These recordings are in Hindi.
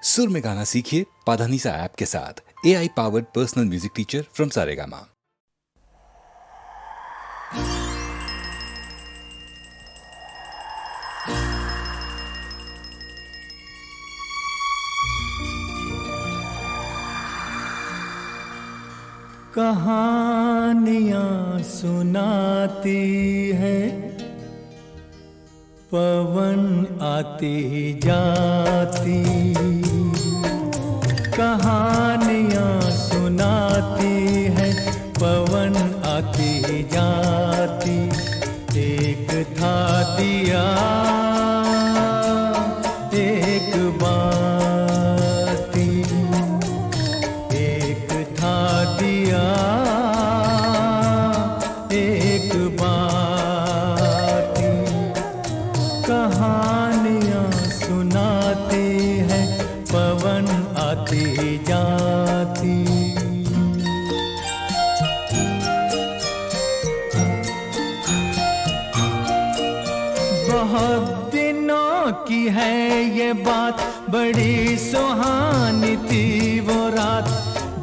सुर में गाना सीखिए पाधानीसा ऐप के साथ। AI powered personal music teacher from Saregama. कहानियाँ सुनाती है, पवन आती जाती। कहानियाँ सुनाती है, पवन आती जाती। एक था दिया एक बाती, एक था दिया एक बाती। कहानियाँ सुनाती है, पवन आती जाती। बहुत दिनों की है ये बात, बड़ी सुहानी थी वो रात।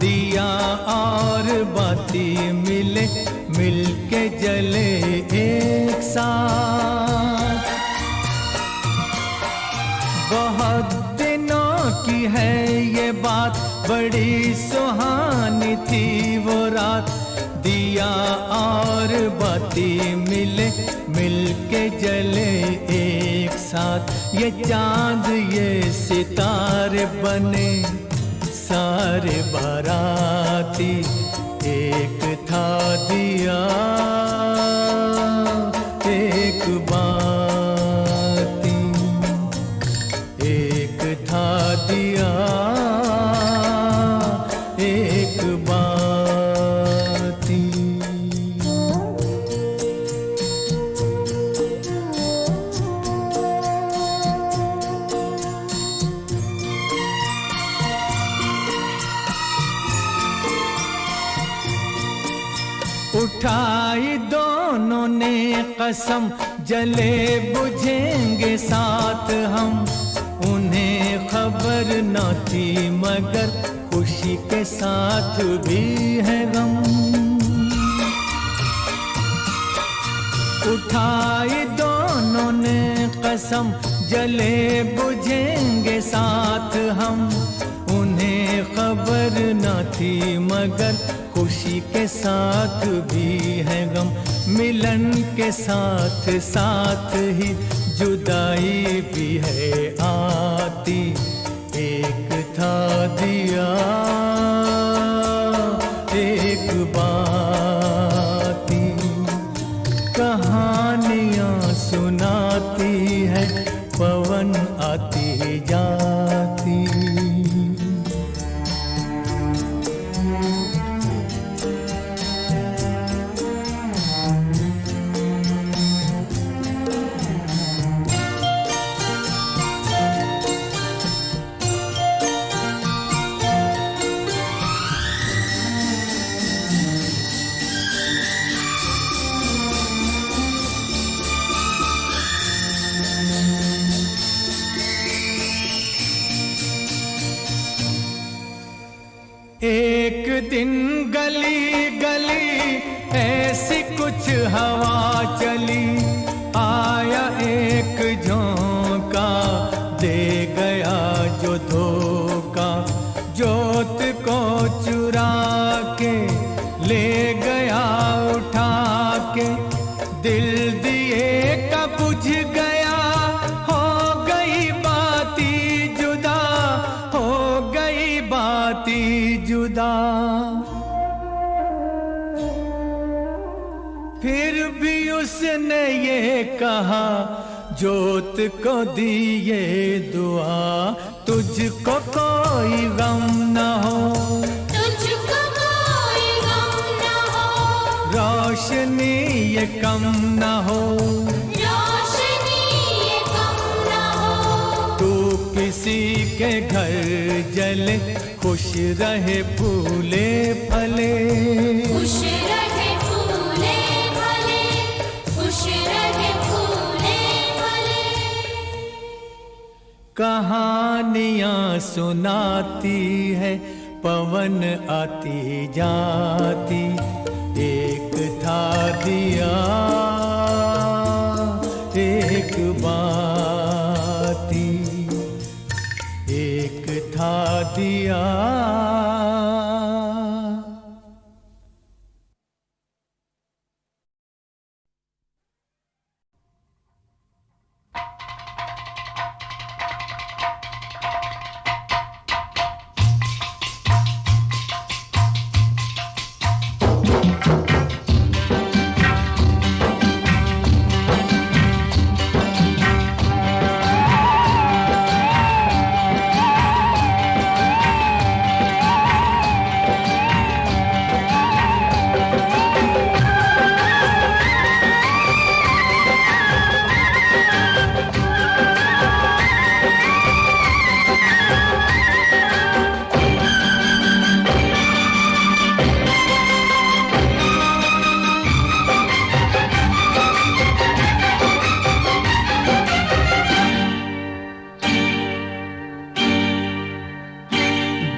दिया और बाती मिले, मिलके जले एक साथ। बहुत दिनों की है ये बात, बड़ी सुहानी थी वो रात। दिया और बाती मिले, मिलके जले एक साथ। ये चांद ये सितारे बने सारे बाराती। एक था दिया एक बाती, एक था दिया एक बाती। उठाई दोनों ने कसम, जले बुझेंगे साथ हम। उन्हें खबर न थी मगर खुशी के साथ भी है गम। उठाई दोनों ने कसम, जले बुझेंगे साथ हम। उन्हें खबर न थी मगर खुशी के साथ भी है गम। मिलन के साथ साथ ही जुदाई भी है आती। एक था दिया एक बाती। कहानियाँ सुनाती है, पवन आती जाती। एक दिन गली गली ऐसी कुछ हवा चली। आया एक झोंका, दे गया जो धोखा। जोत को चुरा के ले गया उठा के। दिल दिए का बुझ गया, हो गई बाती जुदा, हो गई बाती जुदा। फिर भी उसने ये कहा, जोत को दिए दुआ। तुझको कोई गम न हो, तुझको कोई गम न हो। रोशनी ये कम न हो, रोशनी ये कम न हो। तू किसी के घर जले, खुश रहे फूले फले। खुश रहे फूले फले, खुश रहे फूले फले। कहानियां सुनाती है पवन आती जाती। एक था दिया एक बाती, एक था दिया।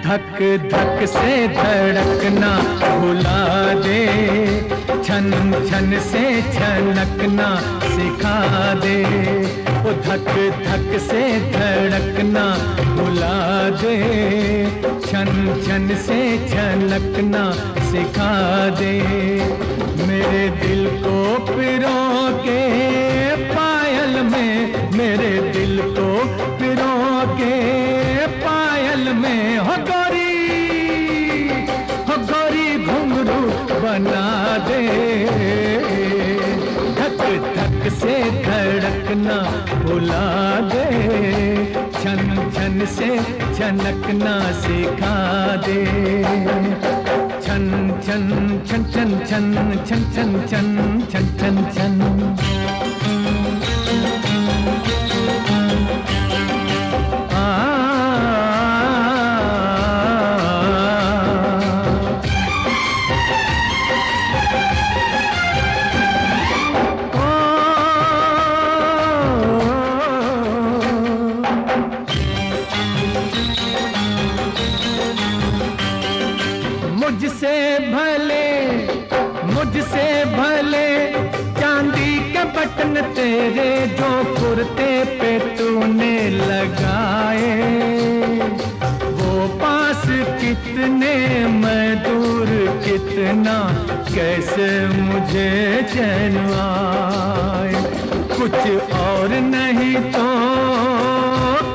धक धक से धड़कना भुला दे, छन छन से छनकना सिखा दे। वो धक धक से धड़कना भुला दे, छन छन से छनकना सिखा दे। मेरे दिल को पिरो के पायल में, मेरे दिल को पिरो के पायल में। हो गोरी घुंघरू बना दे। धक धक से धड़कना भुला दे, छन छन से छनकना सिखा दे। छन छन छन छन छन छन छन छन छन छन छन। मुझसे भले चांदी के बटन तेरे जो कुर्ते पे तूने लगाए, वो पास कितने मैं दूर कितना कैसे मुझे चैन आए। कुछ और नहीं तो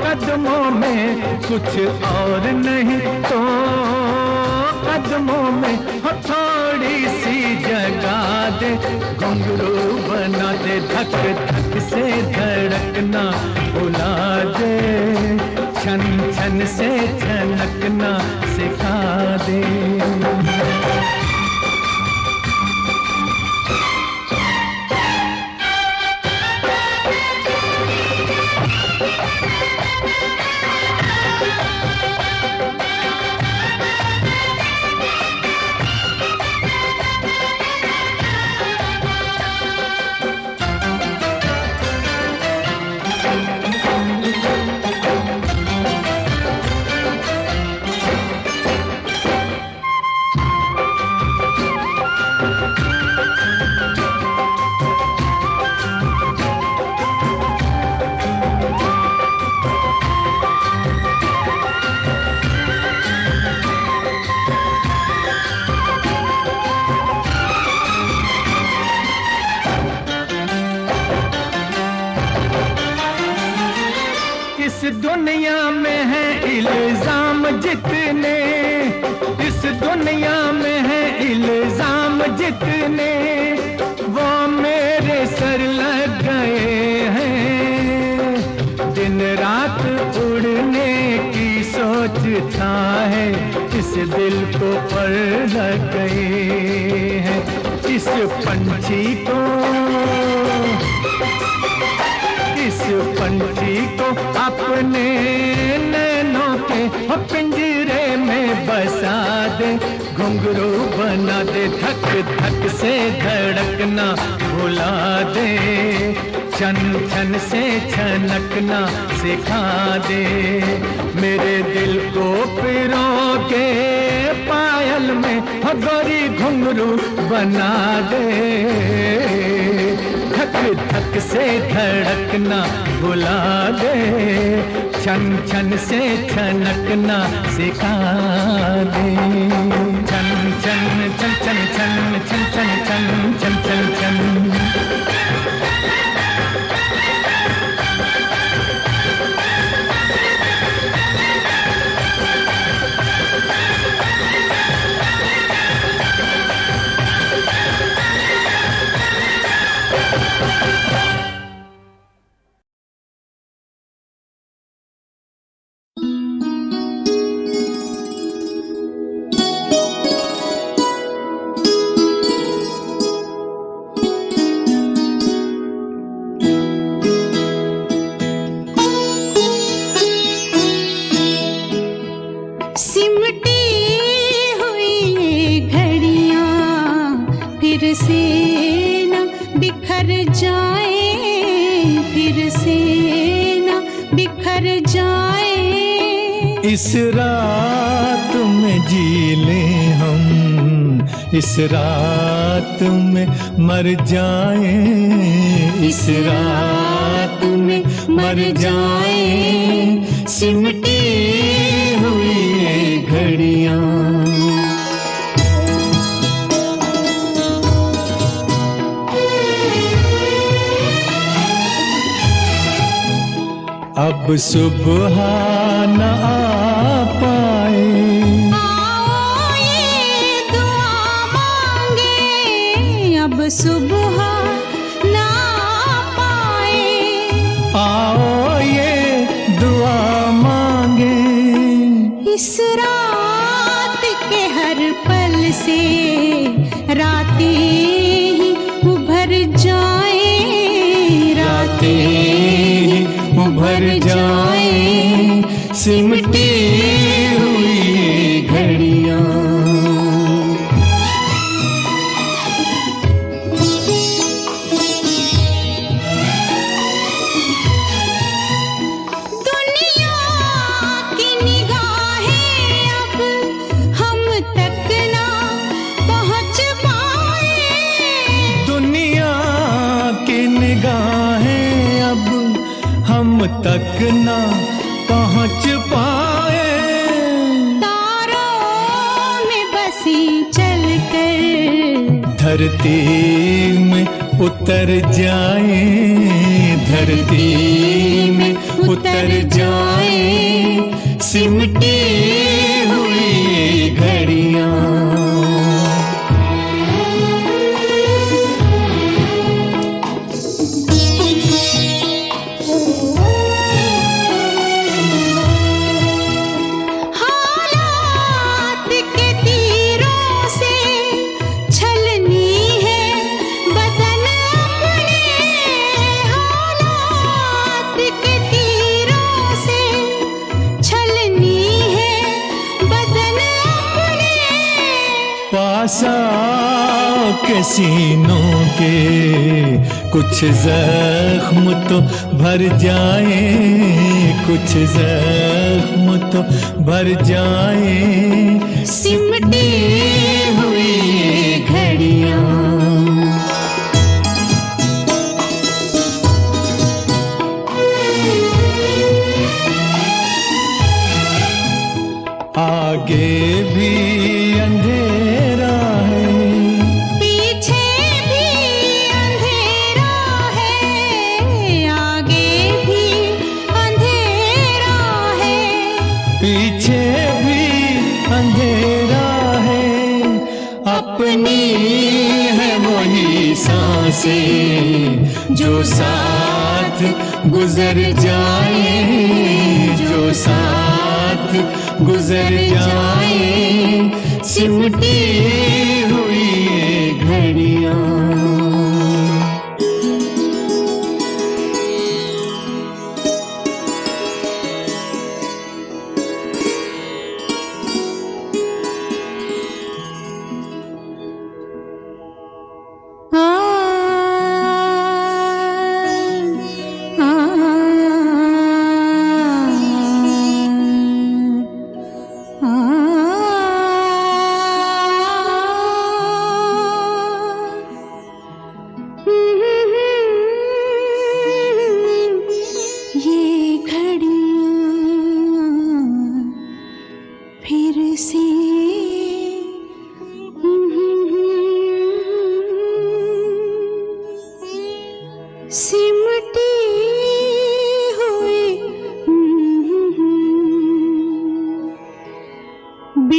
कदमों में, कुछ और नहीं तो कदमों में हो थोड़ी सी जगा दे। घुंघरू बना दे, धक धक से धड़कना भुला दे, छन छन से छनकना सिखा दे। दुनिया में है इल्जाम जितने, इस दुनिया में है इल्जाम जितने, वो मेरे सर लग गए हैं। दिन रात उड़ने की सोच था है, इस दिल को पर लग गए हैं। इस पंछी को, इस पंछी को अपने नैनों के पिंजरे में बसा दे। घुंघरू बना दे, धक धक से धड़कना भुला दे, छन छन से छनकना सिखा दे, मेरे दिल को पिरो के पायल में हो गोरी घुंघरू बना दे। धक धक से धड़कना भुला दे, छन छन से छनकना सिखा दे। छन छन छन छन छन छन छन छन छन छन छन। सिमटी हुई घड़ियां फिर से न बिखर जाए, फिर से न बिखर जाए। इस रात में जी लें हम, इस रात में मर जाए, इस रात में मर जाए। सिमटी हुई घड़ियां अब सुबह न आ पाए। आओ ये दुआ मांगे, अब सुबह ना पाए। आओ ये दुआ मांगे, इस रात के हर पल से रातें ही उभर जाए, रातें ही उभर जाए। सिमटी हुई घड़ियां दुनिया की निगाहें अब हम तक ना पहुंच पाए। दुनिया की निगाहें अब हम तक ना पहुंच पाए। तारों में बसी चलकर धरती में उतर जाए, धरती में उतर जाए। सिमटी हुई घड़ियां हालात के तीरों से छलनी है बदन अपने। हालात के तीरों से छलनी है बदन अपने। पास आओ के सीनों के कुछ जख्म तो भर जाए, कुछ जख्म तो भर जाए। सिमटी हुई घड़ियां आगे भी अंधेरा है, पीछे भी अंधेरा है, आगे भी अंधेरा है। पीछे भी अंधेरा है। अपनी है वही सांसें जो साथ गुजर जाए, जो साथ गुजर जाए। सिमटी हुई घड़ियां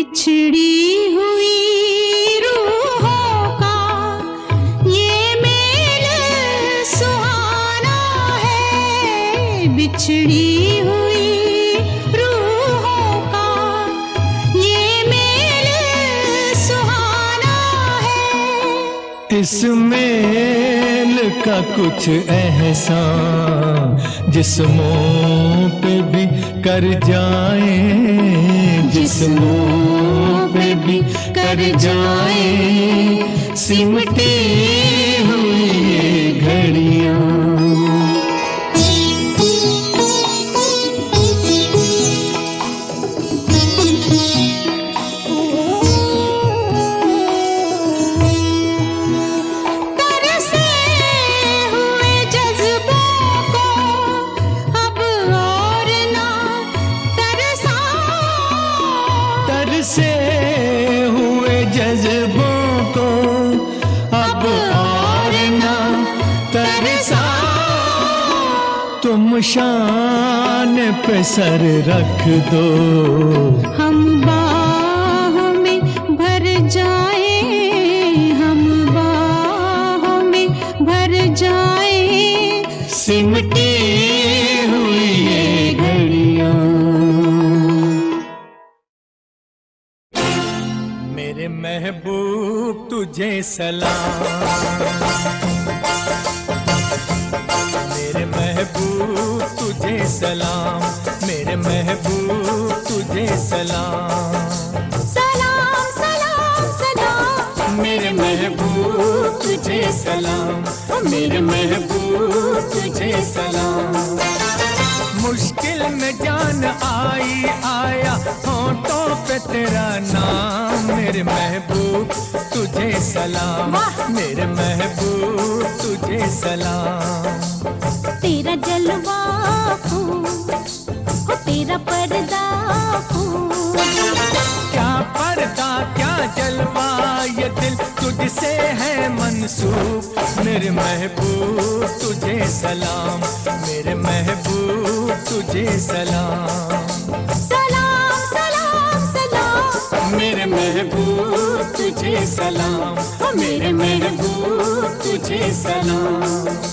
बिछड़ी हुई रूहों का ये मेल सुहाना है। बिछड़ी हुई रूहों का ये मेल सुहाना है। इस मेल का कुछ एहसान जिस्मों पे भी कर जाए, जिस्मों पे भी कर जाए, सिमटी हुई ये घड़ियां। से हुए जज्बों को अब और ना तरसा। तुम शान पे सर रख दो, हम बाहों में भर जाए, हम बाहों में भर जाए, सिमटी हुई ये घड़ियां। मेरे महबूब तुझे सलाम, मेरे महबूब तुझे सलाम, मेरे महबूब तुझे सलाम। सलाम सलाम सलाम मेरे महबूब तुझे सलाम, मेरे महबूब तुझे सलाम। मुश्किल में जान आई आया होठों पे तेरा नाम, मेरे महबूब तुझे सलाम, मेरे महबूब तुझे सलाम। तेरा जलवा खूब हो, तेरा पर्दा खूब। क्या पर्दा क्या जलवा, ये दिल तुझसे है मंसूब, मेरे महबूब तुझे सलाम, मेरे महबूब तुझे सलाम। सलाम सलाम सलाम मेरे महबूब तुझे सलाम, मेरे महबूब तुझे सलाम।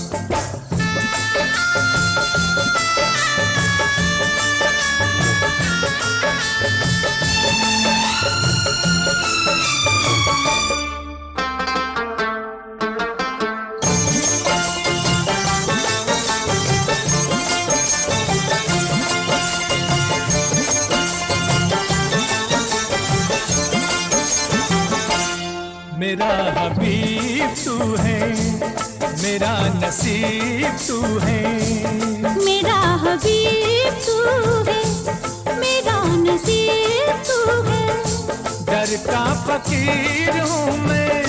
मेरा हबीब तू है, मेरा नसीब तू है, मेरा हबीब तू है, मेरा नसीब तू है। दर का फकीर हूँ मैं,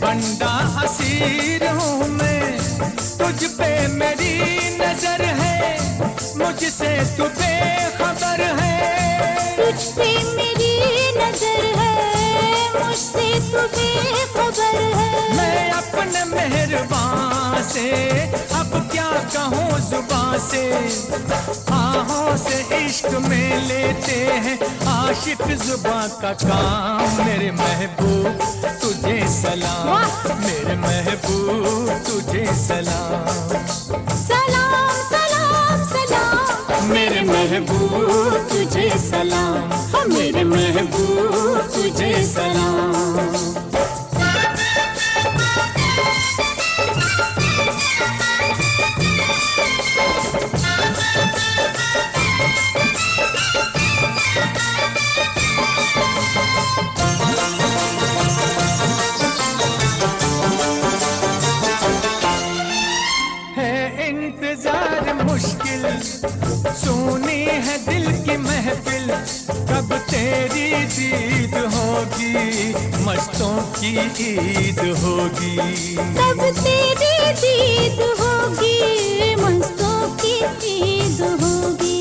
बंदा असीर हूँ मैं, तुझ पे मेरी नजर है, मुझसे तू बेखबर है। तुझ पे मेरी नजर है, मुझसे तू बेखबर है। मैं अपने मेहरबान से अब क्या कहूँ जुबान से, आहों से इश्क में लेते हैं आशिक जुबां का काम। मेरे महबूब तुझे सलाम, मेरे महबूब तुझे सलाम। सलाम सलाम सलाम मेरे महबूब तुझे सलाम, मेरे महबूब तुझे सलाम। मुश्किल सुनी है दिल की महफिल, कब तेरी दीद होगी, मस्तों की ईद होगी। कब तेरी दीद होगी, मस्तों की ईद होगी।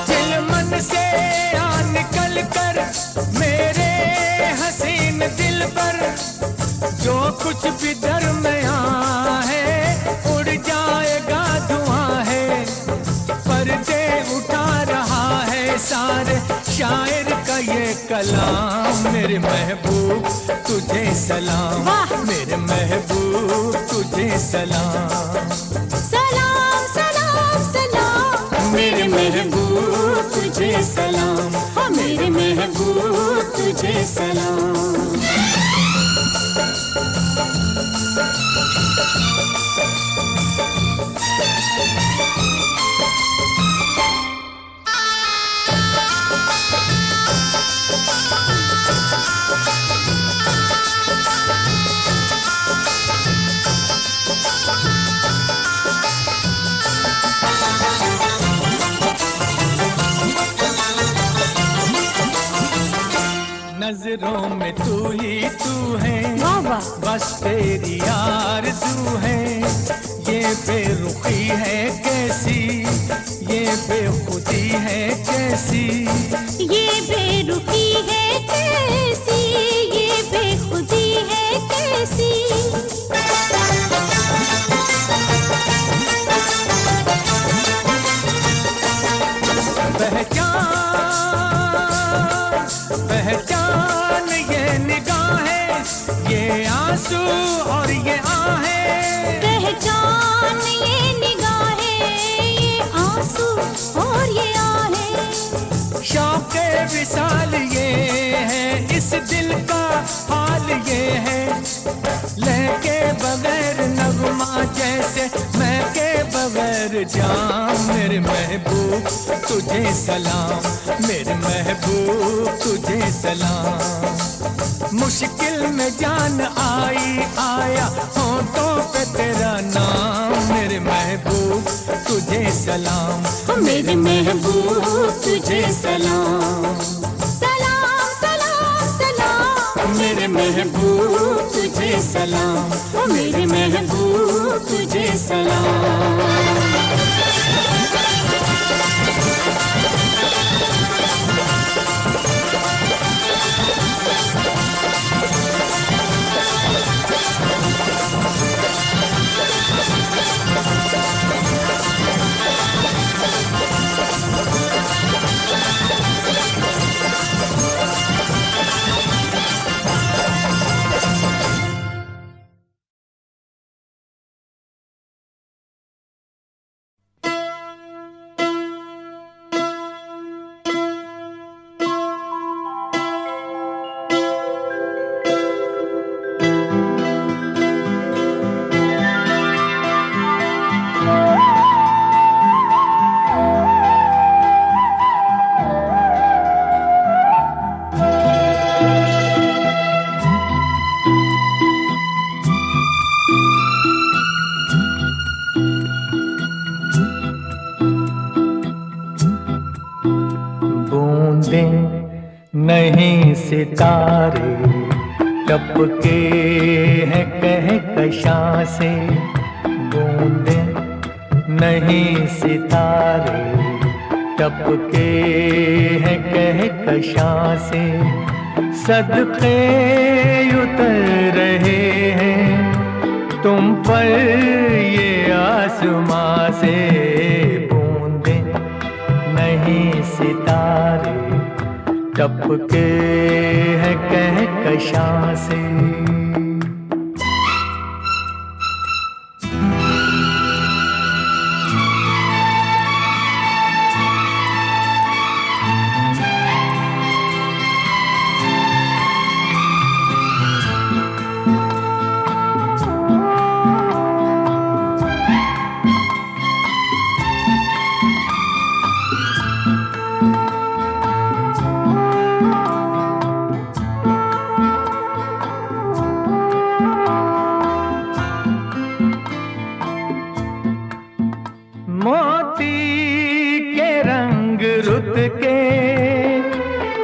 दिल मन से आ निकल कर मेरे हसीन दिल पर, जो कुछ भी दरमियां है उड़ जाएगा धुआं है। प्यारे शायर का ये कलाम, मेरे महबूब तुझे सलाम, मेरे महबूब तुझे सलाम। सलाम सलाम सलाम मेरे महबूब तुझे सलाम, मेरे महबूब तुझे सलाम। नजरों में तू ही तू है, वाह वाह बस तेरी आरज़ू है। ये बेरुखी है कैसी, ये बेखुदी है कैसी, ये बेरुखी है कैसी, ये बेखुदी है कैसी। पहचान ये निगाहें, ये आंसू और ये आहें। पहचान ये निगाहें, ये आंसू और ये आहें। शौक़े विसाल ये है, इस दिल का हाल ये है। लहके बगैर नगमा जैसे महके बगैर जाम, मेरे महबूब तुझे सलाम, मेरे महबूब तुझे सलाम। मुश्किल में जान आई आया होठों पे तेरा नाम, मेरे महबूब तुझे सलाम, मेरे महबूब तुझे सलाम। सलाम सलाम सलाम मेरे महबूब तुझे सलाम, मेरे महबूब तुझे सलाम। नहीं सितारे टपके हैं कहकशां से, बूंदे नहीं सितारे टपके हैं कहकशां से। सदके उतर रहे हैं तुम पर ये आसमां से, बूंदे नहीं सितारे टपके हैं कहकशां से।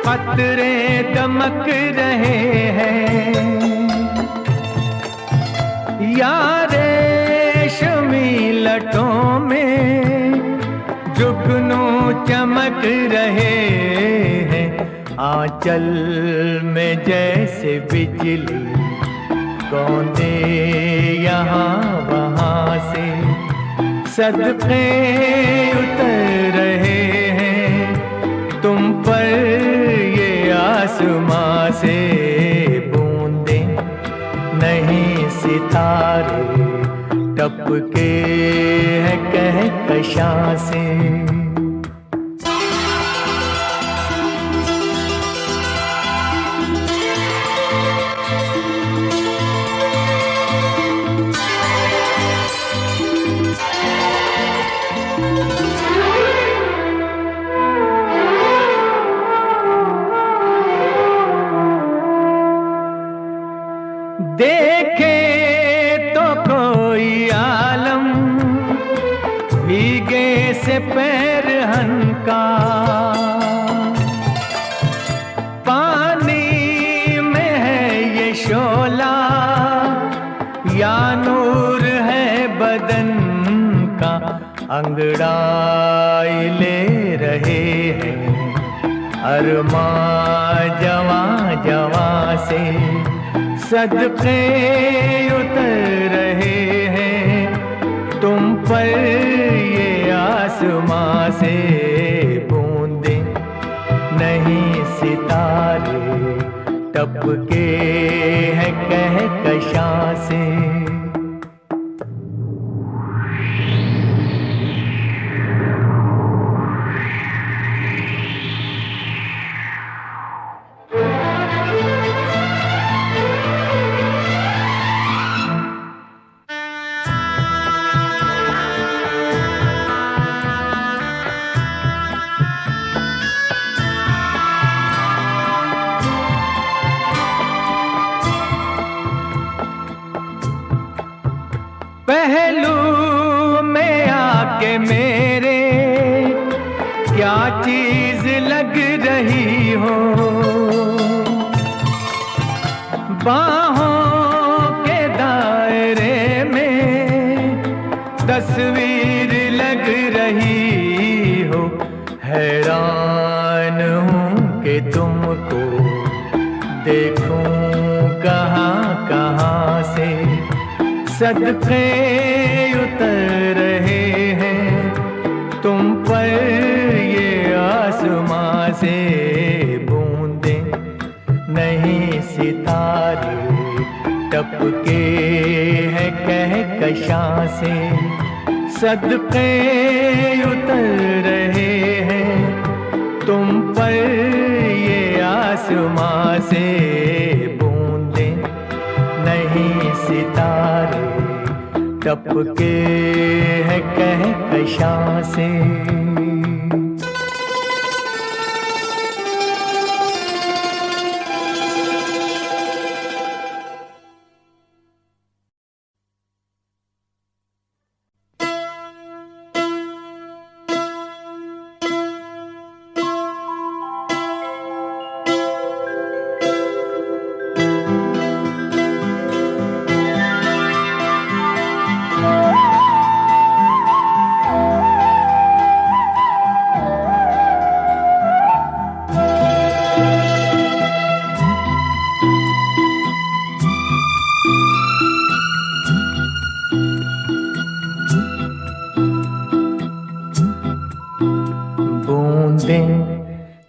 कतरे दमक रहे हैं, यारे रेशमी लटों में जुगनू चमक रहे हैं। आंचल में जैसे बिजली कौंदे यहाँ वहाँ से, सदके उतर रहे हैं तुम पर टपके है कहकशां से। देखे तो कोई आलम भीगे से पैर हनका, पानी में है ये शोला या नूर है बदन का। अंगड़ाई ले रहे हैं अरमां जवां जवां से, सदके उतर रहे हैं तुम पर ये आसमां से। बूंदे नहीं सितारे टपके हैं कहकशां से। पहलू में आके मेरे क्या चीज लग रही हो, बाहों के दायरे में तस्वीर लग रही हो। हैरान हूँ कि तुमको देखूं कहाँ कहाँ से, सदके उतर रहे हैं तुम पर ये आसमां से। बूंदे नहीं सितारे टपके हैं कहकशां से, सदके उतर रहे हैं तुम पर ये आसमां से। बूंदे नहीं सितारे टपके हैं कहकशां से।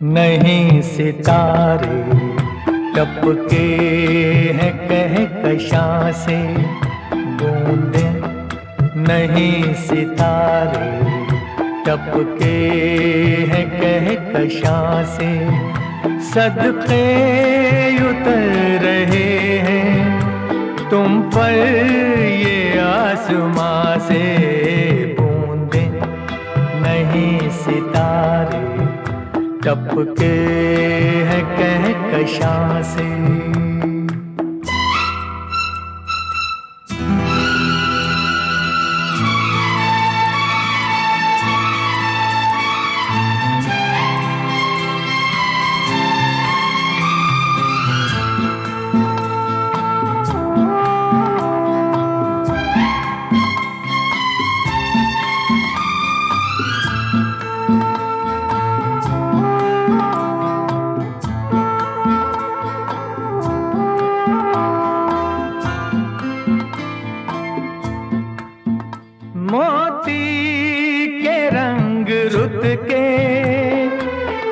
नहीं सितारे टपके हैं कहकशां से। बूंदे नहीं सितारे टपके हैं कहकशां से, सदके उतर रहे हैं तुम पर ये आसमां से। बूंदे नहीं सितारे टपके हैं कहकशां से।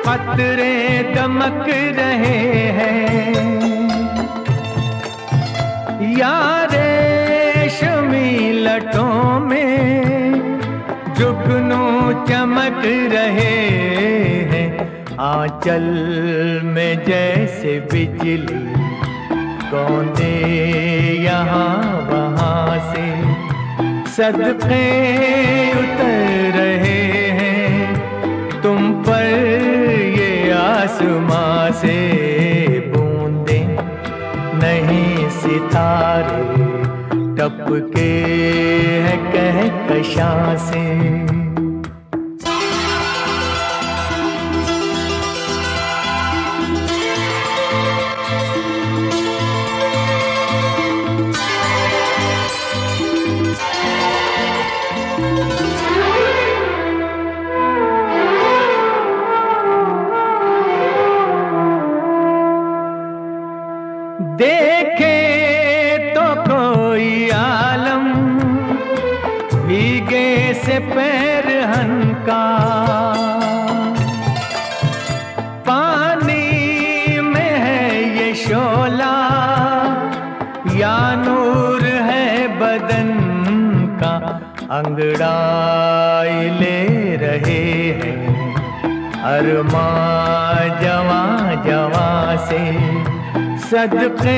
कतरे दमक रहे हैं यारे रेशमी लटों जुगनू चमक रहे हैं आंचल में जैसे बिजली, कौंधे यहाँ वहाँ से सदके उतर रहे हैं तुम पर ये आसमां से बूंदे नहीं सितारे टपके हैं कहकशां से। देखे तो कोई आलम भीगे से पैर हनका, पानी में है ये शोला या नूर है बदन का, अंगड़ाई ले रहे हैं अरमां जवां जवां से सदके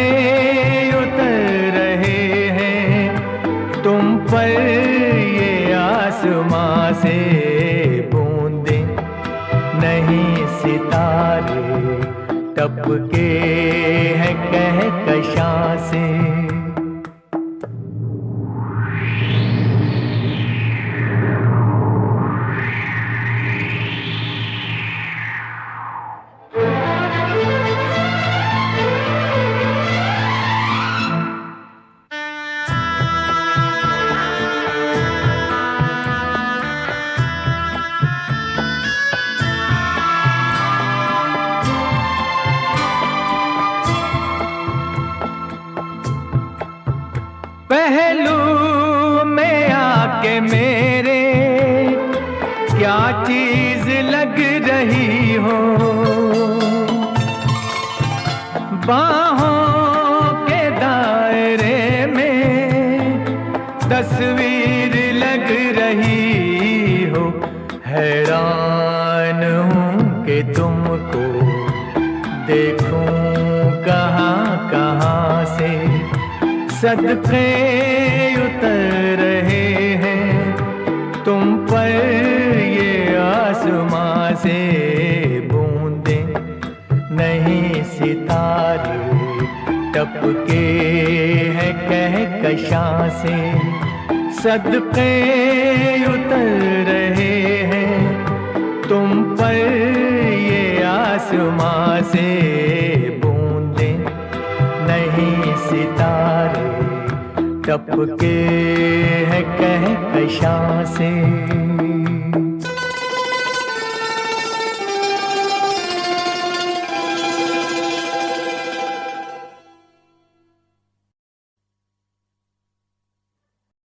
उतर रहे हैं तुम पर ये आसमां से बूंदे नहीं सितारे टपके हैं कहकशां से। पहलू में आके मेरे क्या चीज लग रही हो, बाहों के दायरे में तस्वीर लग रही हो, हैरान हूँ कि तुमको देखूं कहाँ कहाँ से सदके उतर रहे हैं तुम पर ये आसमां से बूंदे नहीं सितारे टपके हैं कहकशां से सदके उतर रहे हैं तुम पर ये आसमां से बूंदे नहीं सितारे टपके हैं कहकशां से।